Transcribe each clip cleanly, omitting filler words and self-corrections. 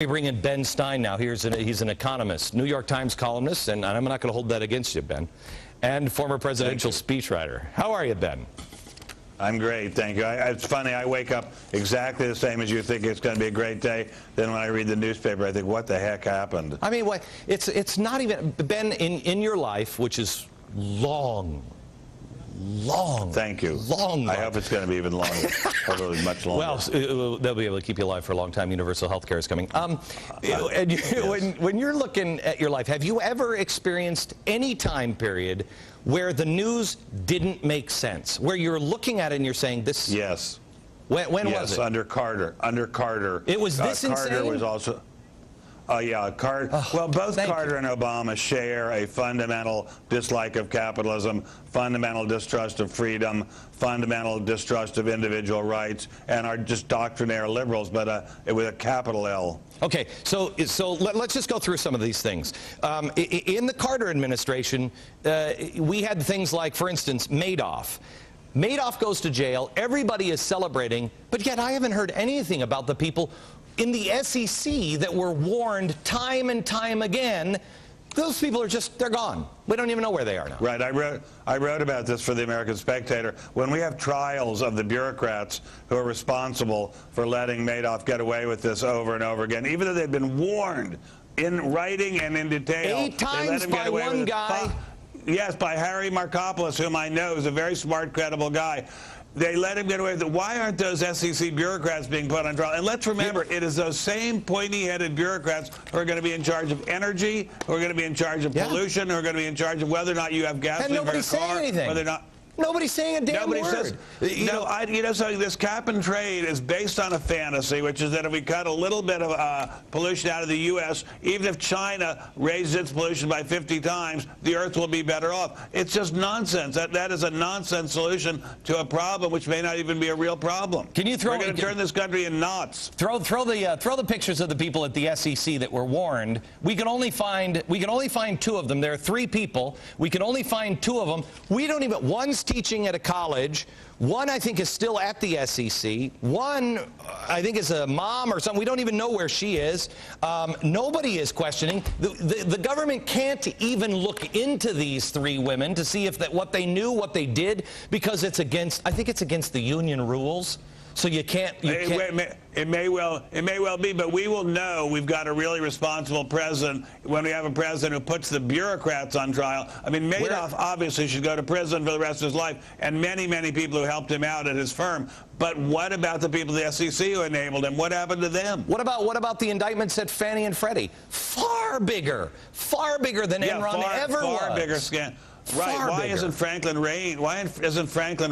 We bring in Ben Stein now. He's an economist, New York Times columnist, and I'm not going to hold that against you, Ben, and former presidential speechwriter. How are you, Ben? I'm great, thank you. It's funny, I wake up exactly the same as you think it's going to be a great day. Then when I read the newspaper, I think, what the heck happened? I mean, what? It's not even, Ben, in your life, which is long. Thank you. Long. I hope it's going to be even longer, probably much longer. Well, they'll be able to keep you alive for a long time. Universal health care is coming. Yes. When you're looking at your life, have you ever experienced any time period where the news didn't make sense, where you're looking at it and you're saying this? Yes. When was it? Yes, under Carter. Under Carter. It was this insane? Carter was also... yeah, well, both Carter and Obama share a fundamental dislike of capitalism, fundamental distrust of freedom, fundamental distrust of individual rights, and are just doctrinaire liberals, but with a capital L. Okay, so let's just go through some of these things. In the Carter administration, we had things like, for instance, Madoff. Madoff goes to jail, everybody is celebrating, but yet I haven't heard anything about the people in the SEC that were warned time and time again. Those people are just, they're gone. We don't even know where they are now. Right. I wrote about this for the American Spectator. When we have trials of the bureaucrats who are responsible for letting Madoff get away with this over and over again, even though they've been warned in writing and in detail. 8 times by one guy. Yes, by Harry Markopoulos, whom I know is a very smart, credible guy. They let him get away with it. Why aren't those SEC bureaucrats being put on trial? And let's remember, it is those same pointy-headed bureaucrats who are going to be in charge of energy, who are going to be in charge of pollution, who are going to be in charge of whether or not you have gasoline for your car, whether or not... Nobody's saying a damn word. Says, so this cap and trade is based on a fantasy, which is that if we cut a little bit of pollution out of the U.S., even if China raises its pollution by 50 times, the Earth will be better off. It's just nonsense. That is a nonsense solution to a problem which may not even be a real problem. Can you throw? We're going to turn this country in knots. Throw the pictures of the people at the SEC that were warned. We can only find 2 of them. There are 3 people. We can only find 2 of them. We don't even. One's teaching at a college. One, I think, is still at the SEC. One, I think, is a mom or something. We don't even know where she is. Nobody is questioning. The government can't even look into these 3 women to see if what they knew, what they did, because it's against, I think it's against the union rules. So you can't. It may well be, but we will know we've got a really responsible president when we have a president who puts the bureaucrats on trial. I mean, Madoff obviously should go to prison for the rest of his life, and many people who helped him out at his firm. But what about the people at the SEC who enabled him? What happened to them? What about the indictments at Fannie and Freddie? Far bigger than Enron ever was. Far bigger scandal. Right. Why isn't Franklin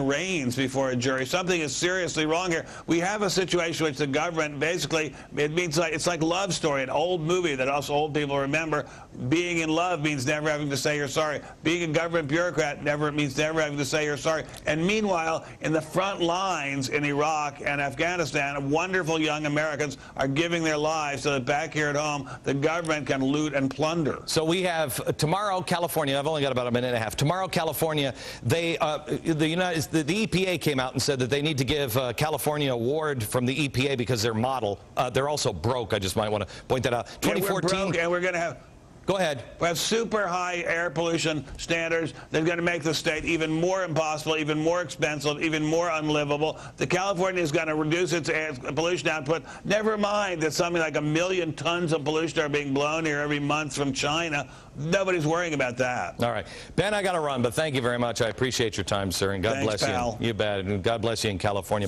Raines before a jury? Something is seriously wrong here. We have a situation in which the government basically, it's like Love Story, an old movie that us old people remember. Being in love means never having to say you're sorry. Being a government bureaucrat means never having to say you're sorry. And meanwhile, in the front lines in Iraq and Afghanistan, wonderful young Americans are giving their lives so that back here at home, the government can loot and plunder. So we have tomorrow, California. I've only got about a minute and a half. Tomorrow, California, the EPA came out and said that they need to give California an award from the EPA because they're model. They're also broke. I just might want to point that out. 2014, we're broke, and we're going to have. Go ahead. We have super high air pollution standards that are going to make the state even more impossible, even more expensive, even more unlivable. The California is going to reduce its air pollution output. Never mind that something like 1 million tons of pollution are being blown here every month from China. Nobody's worrying about that. All right. Ben, I got to run, but thank you very much. I appreciate your time, sir, and God bless you. Pal. You bet. And God bless you in California.